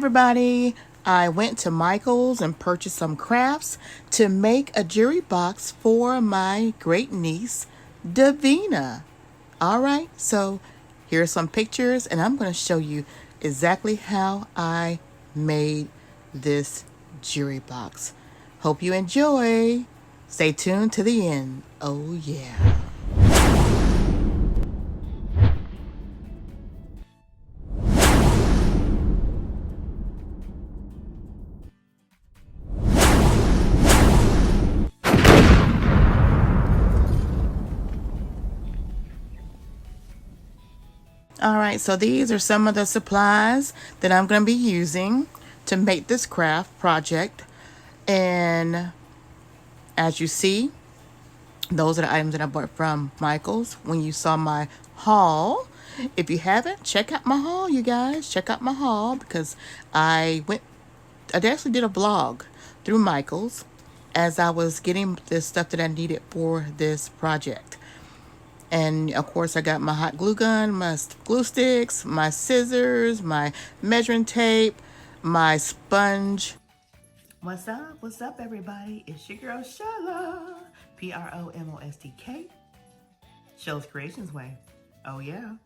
everybody, I went to Michael's and purchased some crafts to make a jewelry box for my great niece, Davina. Alright, so here's some pictures and I'm going to show you exactly how I made this jewelry box. Hope you enjoy. Stay tuned to the end. Oh yeah. Alright, so these are some of the supplies that I'm going to be using to make this craft project. And as you see, those are the items that I bought from Michael's when you saw my haul. If you haven't, check out my haul, you guys. Check out my haul because I actually did a vlog through Michael's as I was getting this stuff that I needed for this project. And of course I got my hot glue gun, my glue sticks, my scissors, my measuring tape, my sponge. What's up? What's up, everybody? It's your girl Shala, PromoSTK, Shala's Creations Way. Oh yeah.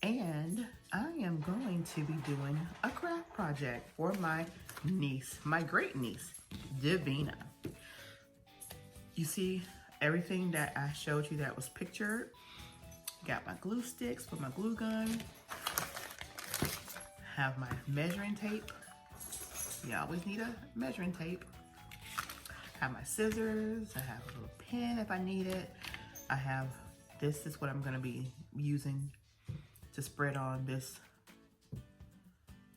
And I am going to be doing a craft project for my niece, my great niece, Davina. You see everything that I showed you that was pictured. Got my glue sticks for my glue gun. Have my measuring tape. You always need a measuring tape. Have my scissors. I have a little pen if I need it. I have, this is what I'm gonna be using to spread on this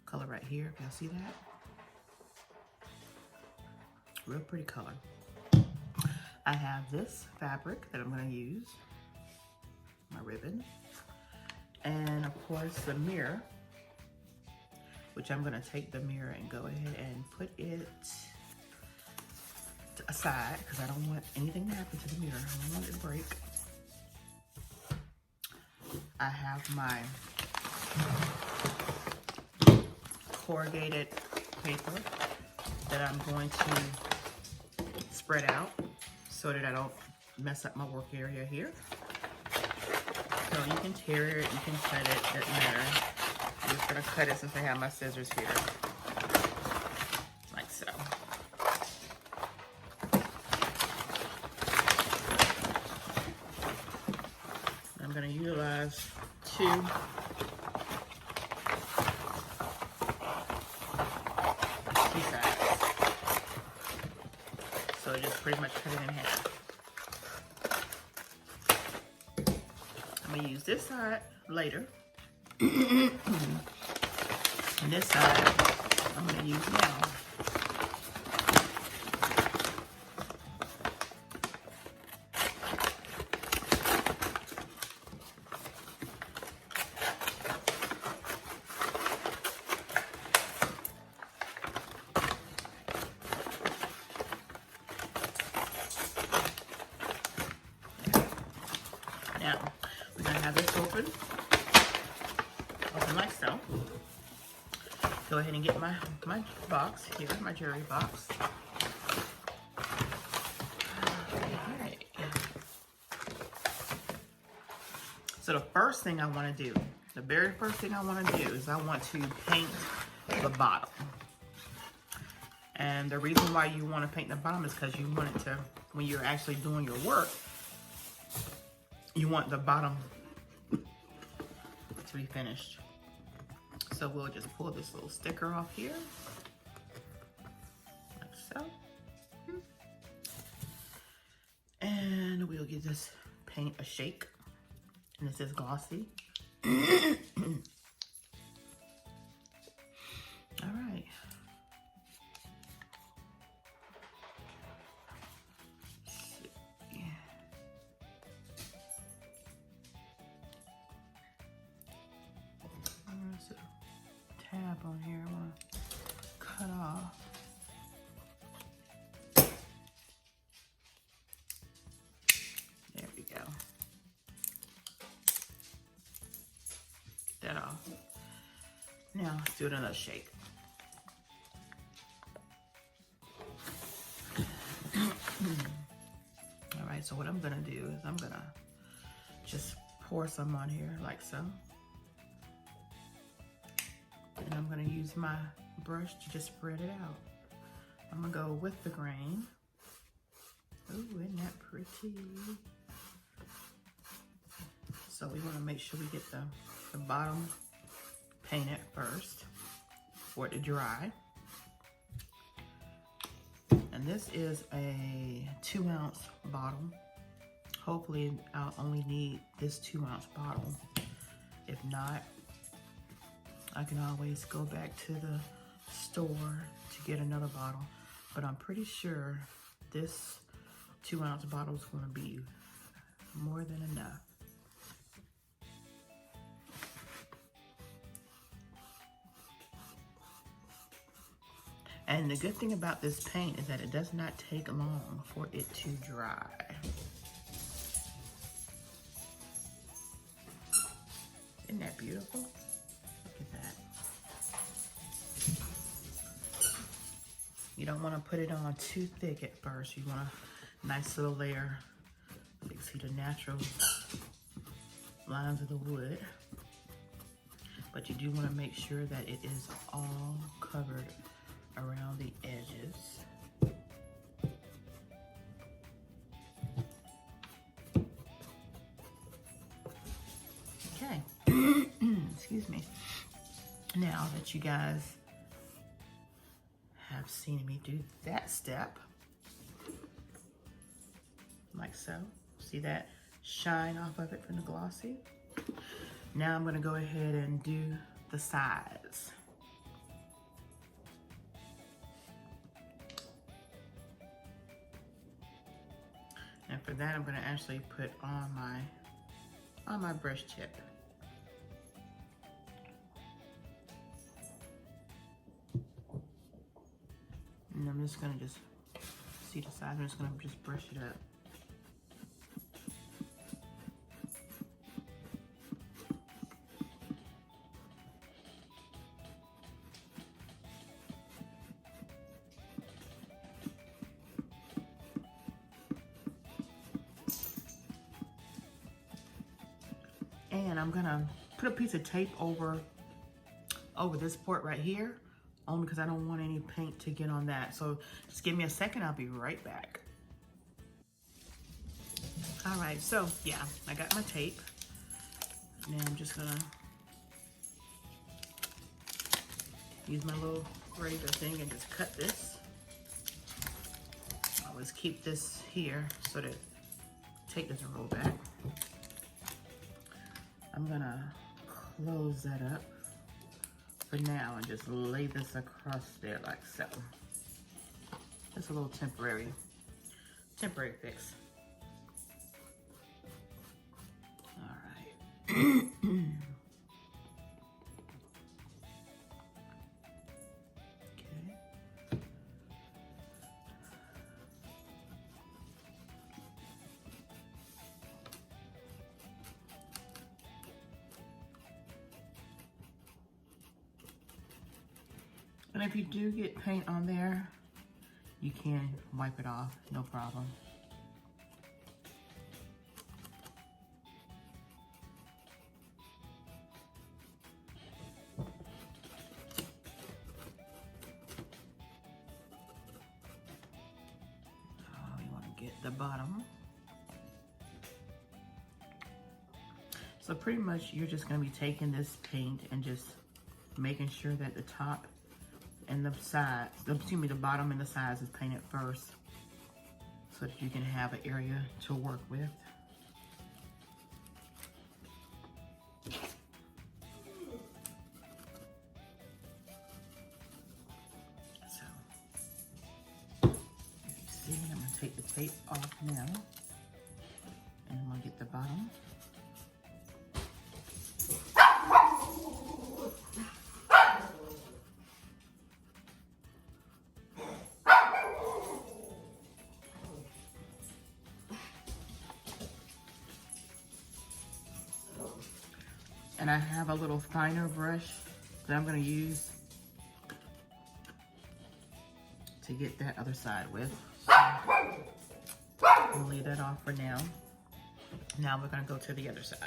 color right here. If y'all see that? Real pretty color. I have this fabric that I'm gonna use, my ribbon, and of course the mirror, which I'm gonna take the mirror and go ahead and put it aside because I don't want anything to happen to the mirror. I don't want it to break. I have my corrugated paper that I'm going to spread out so that I don't mess up my work area here. So you can tear it, you can cut it, doesn't matter. I'm just gonna cut it since I have my scissors here. Like so. I'm gonna utilize two sides. So just pretty much cut it in half. I'm gonna use this side later. And this side I'm gonna use now. Now, we're gonna have this open like so. Go ahead and get my box here, my jewelry box. Alright. So the first thing I wanna do, the very first thing I wanna do is I want to paint the bottom. And the reason why you wanna paint the bottom is because you want it to, when you're actually doing your work, you want the bottom to be finished. So we'll just pull this little sticker off here, like so. And we'll give this paint a shake. And this is glossy. All right. Tab on here I want to cut off. There we go. Get that off. Now let's do another shake. right, so what I'm gonna do is I'm gonna just pour some on here like so. And I'm gonna use my brush to just spread it out. I'm gonna go with the grain. Ooh, isn't that pretty? So we wanna make sure we get the bottom painted first for it to dry. And this is a 2-ounce bottle. Hopefully I'll only need this 2-ounce bottle. If not, I can always go back to the store to get another bottle. But I'm pretty sure this 2-ounce bottle is gonna be more than enough. And the good thing about this paint is that it does not take long for it to dry. Isn't that beautiful? Look at that. You don't want to put it on too thick at first. You want a nice little layer. You can see the natural lines of the wood. But you do want to make sure that it is all covered around the edges. Okay. Excuse me. Now that you guys have seen me do that step, like so, see that shine off of it from the glossy? Now I'm going to go ahead and do the sides. And for that, I'm going to actually put on my brush tip. And I'm just going to just see the sides. I'm just going to just brush it up. And I'm gonna put a piece of tape over this part right here, only because I don't want any paint to get on that. So just give me a second, I'll be right back. All right, so yeah, I got my tape. Now I'm just gonna use my little razor thing and just cut this. Always keep this here so that tape doesn't roll back. I'm gonna close that up for now and just lay this across there like so. Just a little temporary fix. All right. Okay. And if you do get paint on there, you can wipe it off, no problem. You want to get the bottom. So pretty much you're just going to be taking this paint and just making sure that the top and the sides, excuse me, the bottom and the sides is painted first so that you can have an area to work with. So, you see, I'm going to take the tape off now and I'm going to get the bottom. And I have a little finer brush that I'm going to use to get that other side with. So, We'll leave that off for now. Now we're going to go to the other side.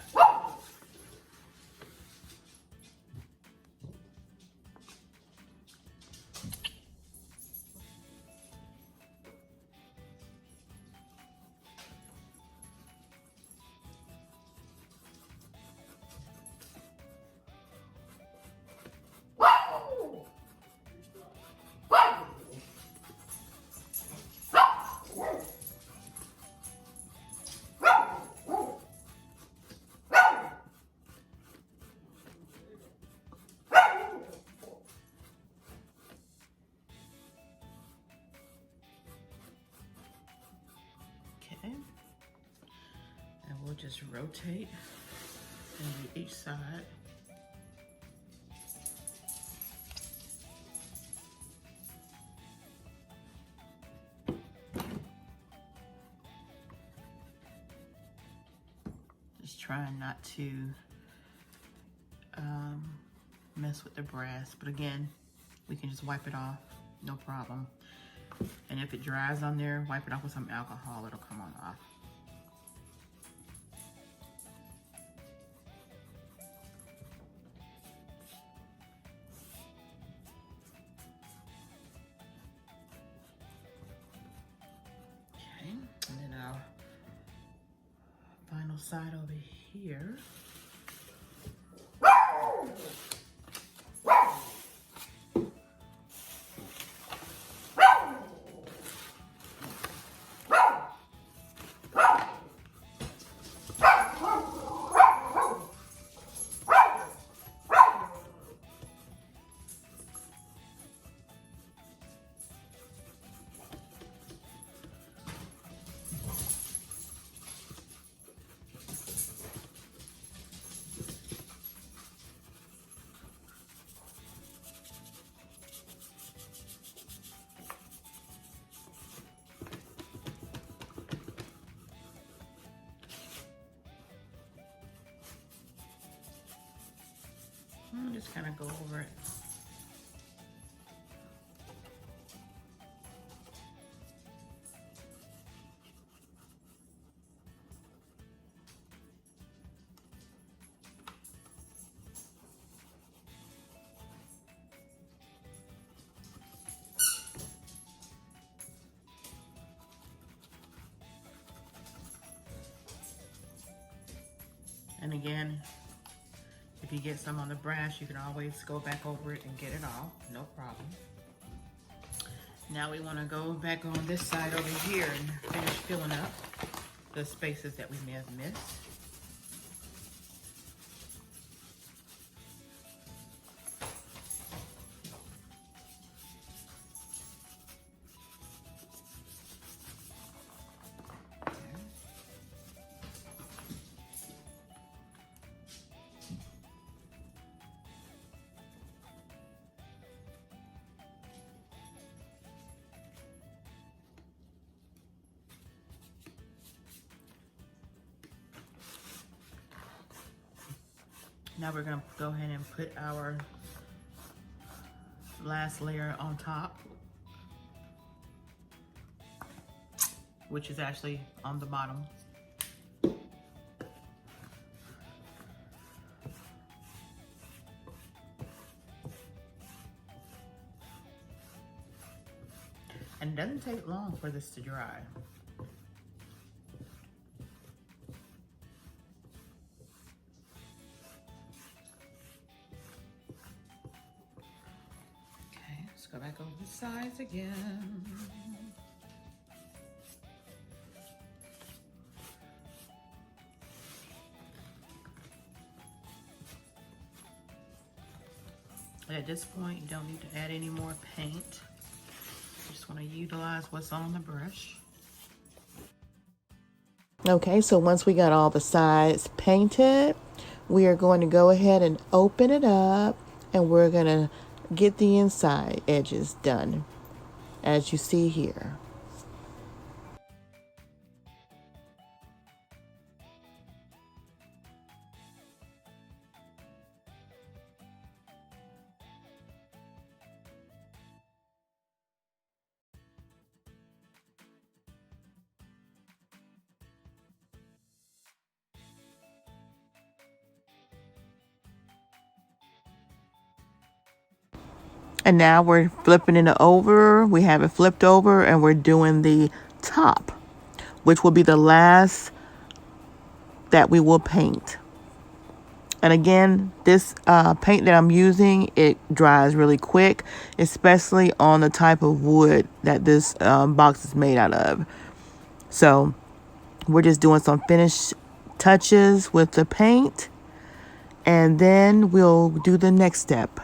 Okay, and we'll just rotate into each side. Just trying not to mess with the brass, but again, we can just wipe it off, no problem. And if it dries on there, wipe it off with some alcohol, it'll come on off. Okay, and then our final side over here. Just kind of go over it. And again, if you get some on the brass, you can always go back over it and get it off, no problem. Now we want to go back on this side over here and finish filling up the spaces that we may have missed. Now we're going to go ahead and put our last layer on top, which is actually on the bottom. And it doesn't take long for this to dry. Go back over the sides again. At this point, you don't need to add any more paint. You just want to utilize what's on the brush. Okay, so once we got all the sides painted, we are going to go ahead and open it up, and we're going to get the inside edges done, as you see here. And now we're flipping it over. We have it flipped over and we're doing the top, which will be the last that we will paint. And again, this paint that I'm using, it dries really quick, especially on the type of wood that this box is made out of. So we're just doing some finish touches with the paint, and then we'll do the next step.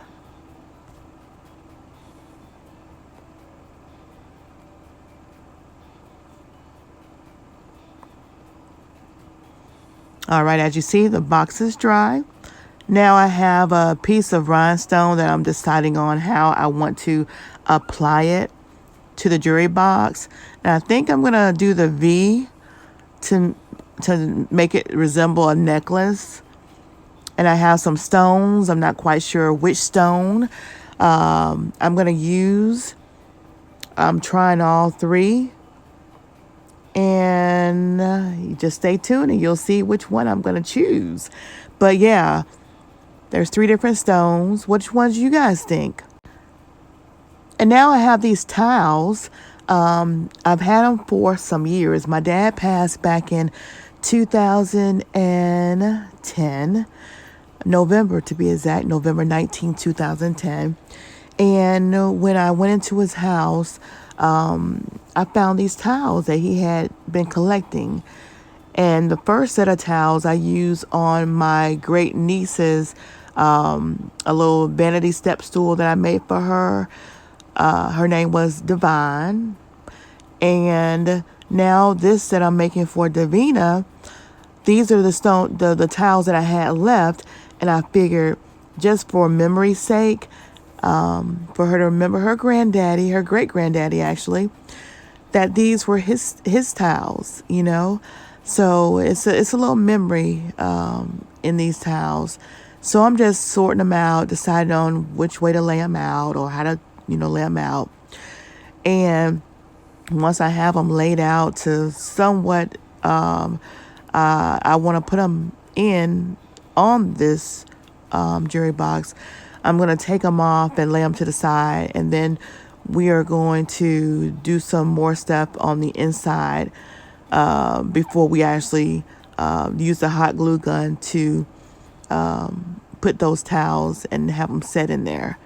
All right, as you see, the box is dry. Now I have a piece of rhinestone that I'm deciding on how I want to apply it to the jewelry box. And I think I'm gonna do the V to make it resemble a necklace. And I have some stones. I'm not quite sure which stone I'm gonna use. I'm trying all three. And you just stay tuned and you'll see which one I'm going to choose. But yeah, there's 3 different stones. Which ones do you guys think? And now I have these tiles. I've had them for some years. My dad passed back in 2010, November to be exact, November 19, 2010. And when I went into his house, I found these towels that he had been collecting. And the first set of towels I used on my great niece's, a little vanity step stool that I made for her. Her name was Divine. And now this that I'm making for Davina, these are the towels that I had left. And I figured just for memory's sake, for her to remember her granddaddy, her great granddaddy actually, that these were his towels, you know. So it's a little memory in these towels. So I'm just sorting them out, deciding on which way to lay them out or how to, lay them out. And once I have them laid out to somewhat, I want to put them in on this jewelry box. I'm going to take them off and lay them to the side, and then we are going to do some more stuff on the inside before we actually use the hot glue gun to put those towels and have them set in there.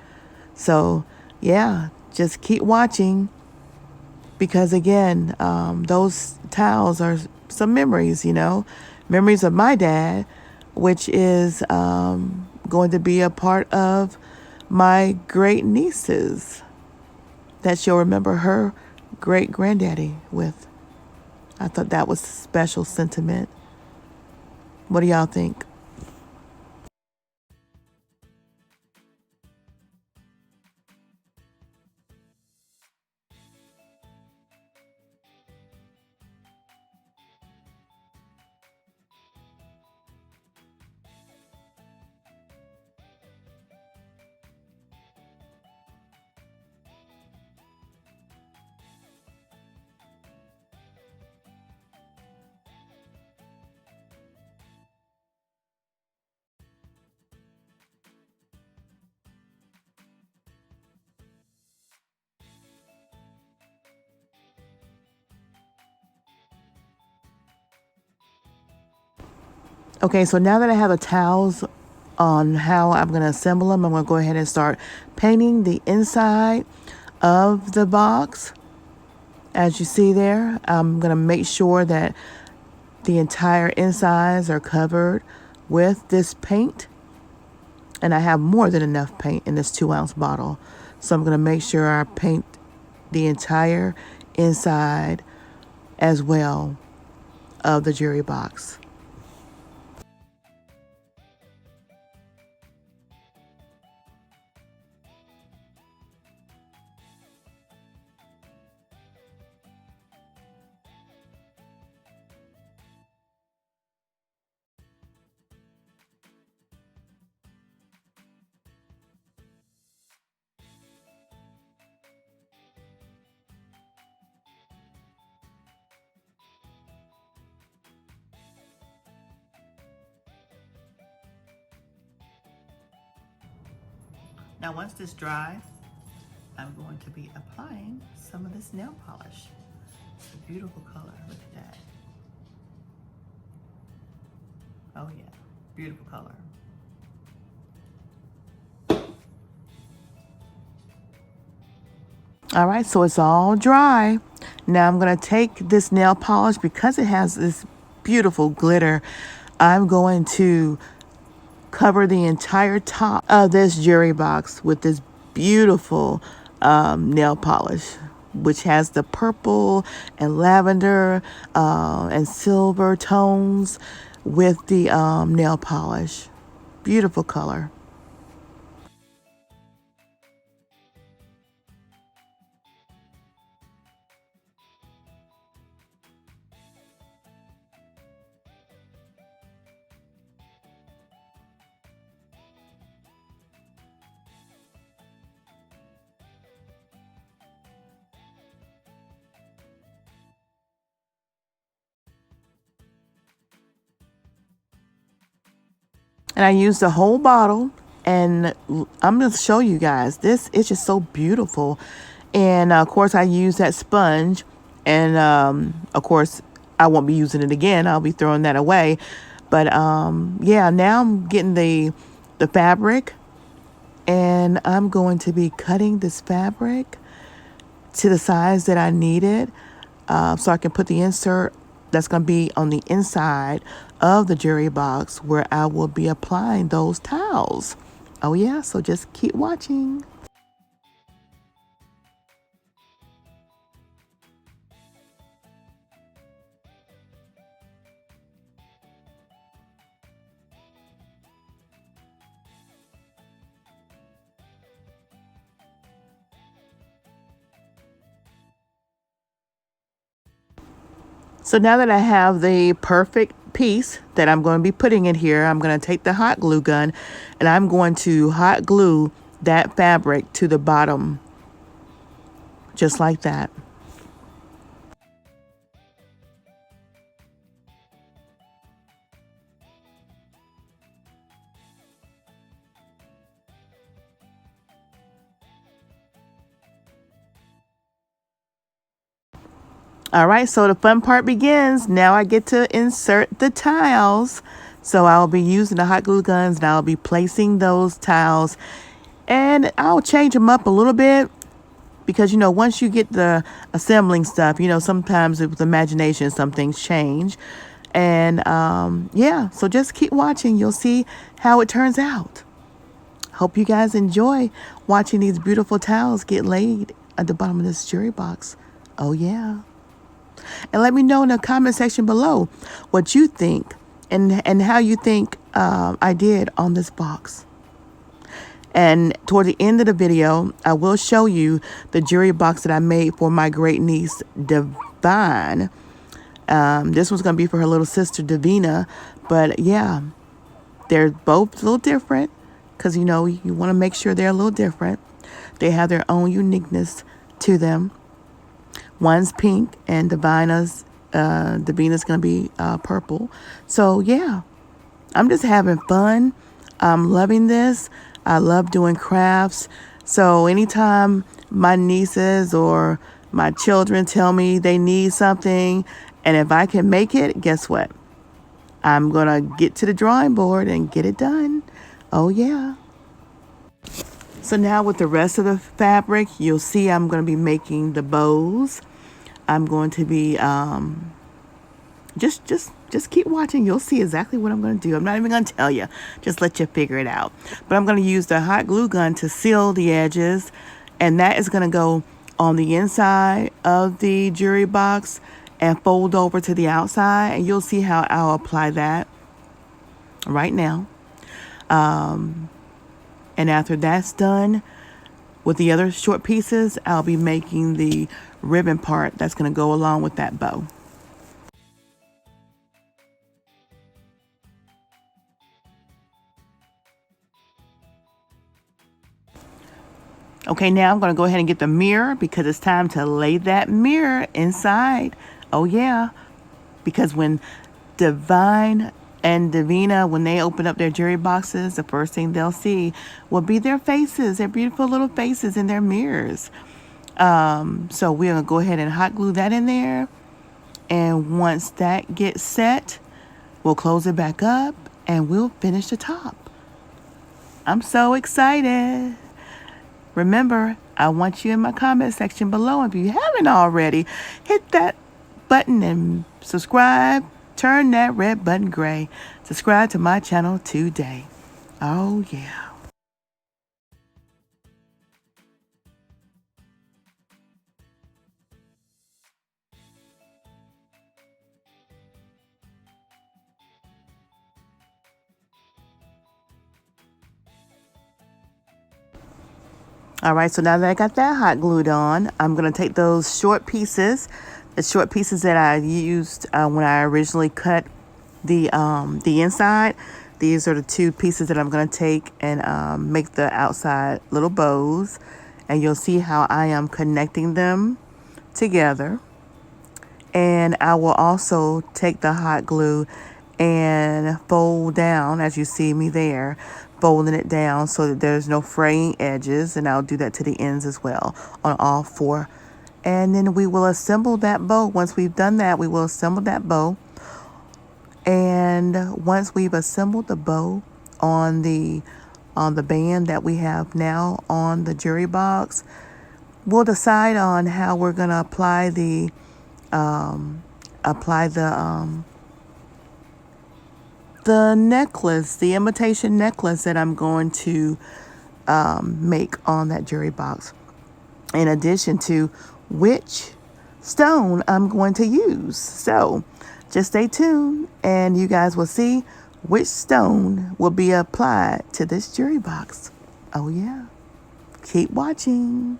So yeah, just keep watching, because again, those towels are some memories, memories of my dad, which is going to be a part of my great nieces that she'll remember her great granddaddy with. I thought that was a special sentiment. What do y'all think? Okay, so now that I have the towels on how I'm going to assemble them, I'm going to go ahead and start painting the inside of the box. As you see there, I'm going to make sure that the entire insides are covered with this paint. And I have more than enough paint in this 2-ounce bottle. So I'm going to make sure I paint the entire inside as well of the jewelry box. Now once this dries, I'm going to be applying some of this nail polish. It's a beautiful color. Look at that. Oh yeah, beautiful color. All right, so it's all dry. Now I'm gonna take this nail polish, because it has this beautiful glitter. I'm going to cover the entire top of this jewelry box with this beautiful nail polish, which has the purple and lavender and silver tones with the nail polish. Beautiful color. And I used the whole bottle, and I'm going to show you guys. This is just so beautiful. And of course I use that sponge, and of course I won't be using it again. I'll be throwing that away. But yeah, now I'm getting the fabric, and I'm going to be cutting this fabric to the size that I need it, so I can put the insert that's going to be on the inside of the jewelry box where I will be applying those towels. Oh yeah, so just keep watching. So now that I have the perfect piece that I'm going to be putting in here, I'm going to take the hot glue gun, and I'm going to hot glue that fabric to the bottom, just like that. All right, so the fun part begins. Now I get to insert the tiles. So I'll be using the hot glue guns, and I'll be placing those tiles, and I'll change them up a little bit, because, you know, once you get the assembling stuff, you know, sometimes with imagination, some things change. And yeah, so just keep watching. You'll see how it turns out. Hope you guys enjoy watching these beautiful tiles get laid at the bottom of this jewelry box. Oh yeah. And let me know in the comment section below what you think, and how you think I did on this box. And toward the end of the video, I will show you the jewelry box that I made for my great niece, Divine. This one's going to be for her little sister, Davina. But yeah, they're both a little different, because, you know, you want to make sure they're a little different. They have their own uniqueness to them. One's pink, and Davina's going to be purple. So yeah, I'm just having fun. I'm loving this. I love doing crafts. So anytime my nieces or my children tell me they need something, and if I can make it, guess what? I'm going to get to the drawing board and get it done. Oh yeah. So now with the rest of the fabric, you'll see I'm going to be making the bows. I'm going to be just keep watching. You'll see exactly what I'm going to do. I'm not even going to tell you. Just let you figure it out. But I'm going to use the hot glue gun to seal the edges, and that is going to go on the inside of the jewelry box and fold over to the outside, and you'll see how I'll apply that right now. And after that's done, with the other short pieces, I'll be making the ribbon part that's going to go along with that bow. Okay, now I'm going to go ahead and get the mirror, because it's time to lay that mirror inside. Oh yeah, because when Divine and Davina, when they open up their jewelry boxes, the first thing they'll see will be their faces, their beautiful little faces in their mirrors. So we're going to go ahead and hot glue that in there. And once that gets set, we'll close it back up and we'll finish the top. I'm so excited. Remember, I want you in my comment section below. If you haven't already, hit that button and subscribe. Turn that red button gray. Subscribe to my channel today. Oh, yeah. All right, so now that I got that hot glued on, I'm going to take those short pieces, the short pieces that I used when I originally cut the inside. These are the two pieces that I'm going to take and make the outside little bows. And you'll see how I am connecting them together. And I will also take the hot glue and fold down, as you see me there, folding it down so that there's no fraying edges. And I'll do that to the ends as well on all four. And then we will assemble that bow. Once we've done that, we will assemble that bow. And once we've assembled the bow on the band that we have now on the jewelry box, we'll decide on how we're going to apply the necklace, the imitation necklace that I'm going to make on that jewelry box, in addition to which stone I'm going to use. So just stay tuned and you guys will see which stone will be applied to this jewelry box. Oh yeah, keep watching.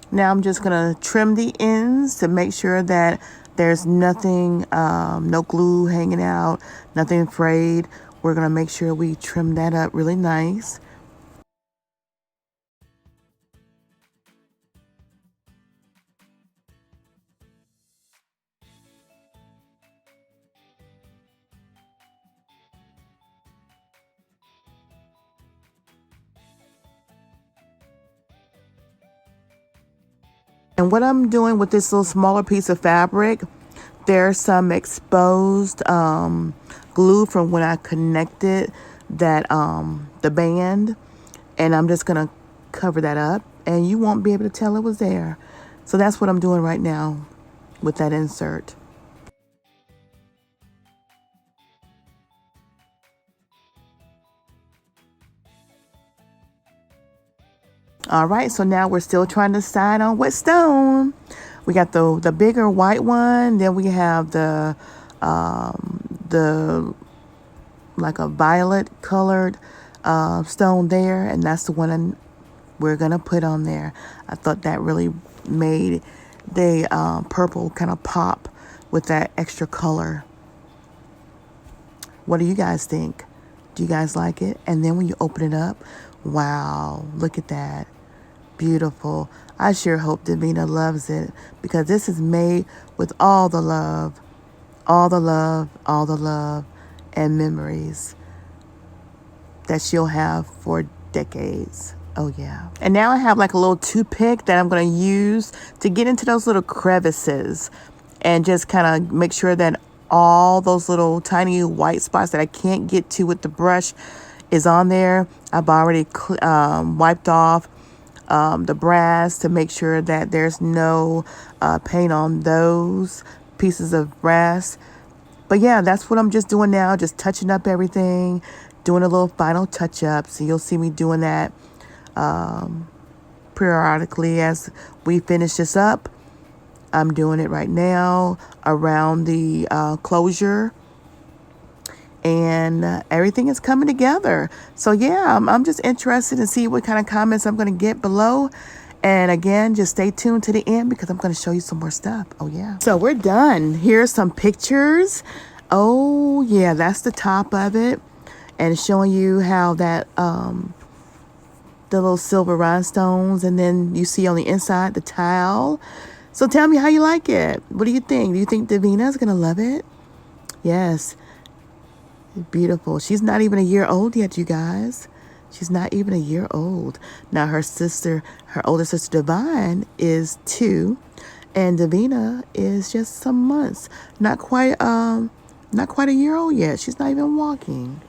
Now I'm just going to trim the ends to make sure that there's nothing, no glue hanging out, nothing frayed. We're going to make sure we trim that up really nice. And what I'm doing with this little smaller piece of fabric, there's some exposed glue from when I connected that the band, and I'm just gonna cover that up and you won't be able to tell it was there. So that's what I'm doing right now with that insert. All right, so now we're still trying to decide on what stone. We got the bigger white one, then we have the like a violet colored stone there, and that's the one we're gonna put on there. I thought that really made the purple kind of pop with that extra color. What do you guys think? Do you guys like it? And then when you open it up, wow, look at that. Beautiful. I sure hope Davina loves it, because this is made with all the love, all the love, all the love and memories that she'll have for decades. Oh yeah. And now I have like a little toothpick that I'm going to use to get into those little crevices and just kind of make sure that all those little tiny white spots that I can't get to with the brush is on there. I've already wiped off the brass to make sure that there's no paint on those pieces of brass. But yeah, that's what I'm just doing now, just touching up everything, doing a little final touch-up. So you'll see me doing that periodically as we finish this up. I'm doing it right now around the closure, and everything is coming together. So yeah, I'm just interested to see what kind of comments I'm going to get below. And again, just stay tuned to the end because I'm going to show you some more stuff. Oh yeah. So we're done. Here's some pictures. Oh yeah, that's the top of it, and showing you how that the little silver rhinestones, and then you see on the inside the tile. So tell me how you like it. What do you think? Do you think Davina is going to love it? Yes. Beautiful. She's not even a year old yet, you guys. She's not even a year old. Now her older sister Divine is 2, and Davina is just some months. Not quite a year old yet. She's not even walking.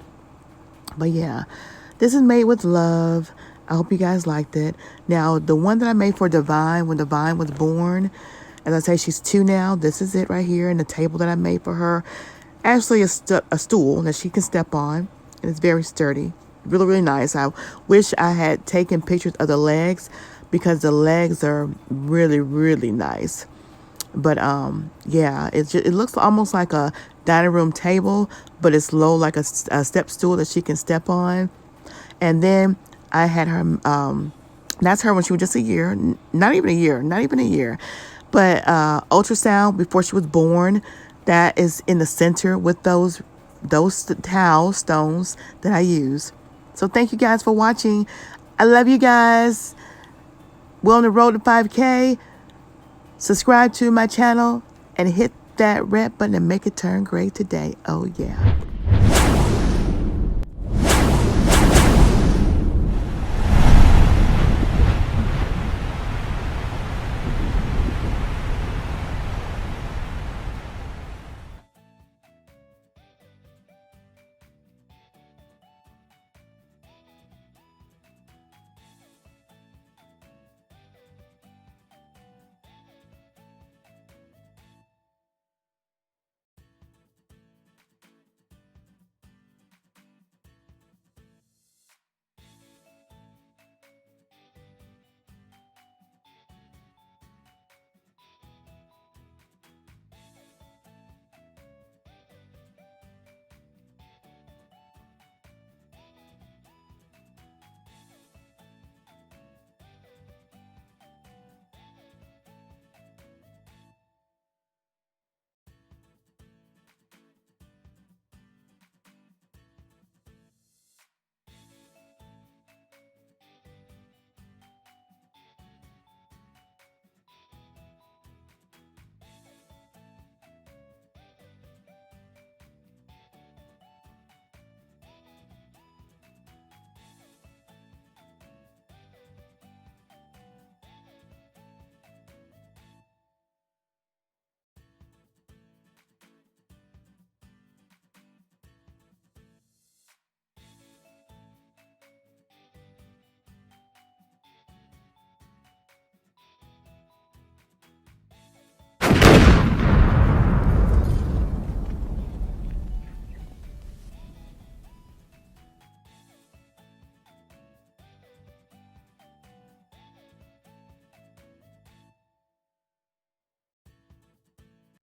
But yeah, this is made with love. I hope you guys liked it. Now, the one that I made for Divine, when Divine was born, as I say, she's 2 now. This is it right here, and the table that I made for her. Actually, a stool that she can step on, and it's very sturdy. Really, really nice. I wish I had taken pictures of the legs because the legs are really, really nice. But yeah, it looks almost like a dining room table, but it's low, like a step stool that she can step on. And then I had her, that's her when she was just a year, not even a year, but ultrasound before she was born. That is in the center with those towel stones that I use. So thank you guys for watching. I love you guys. We're on the road to 5K. Subscribe to my channel and hit that red button and make it turn gray today. Oh yeah.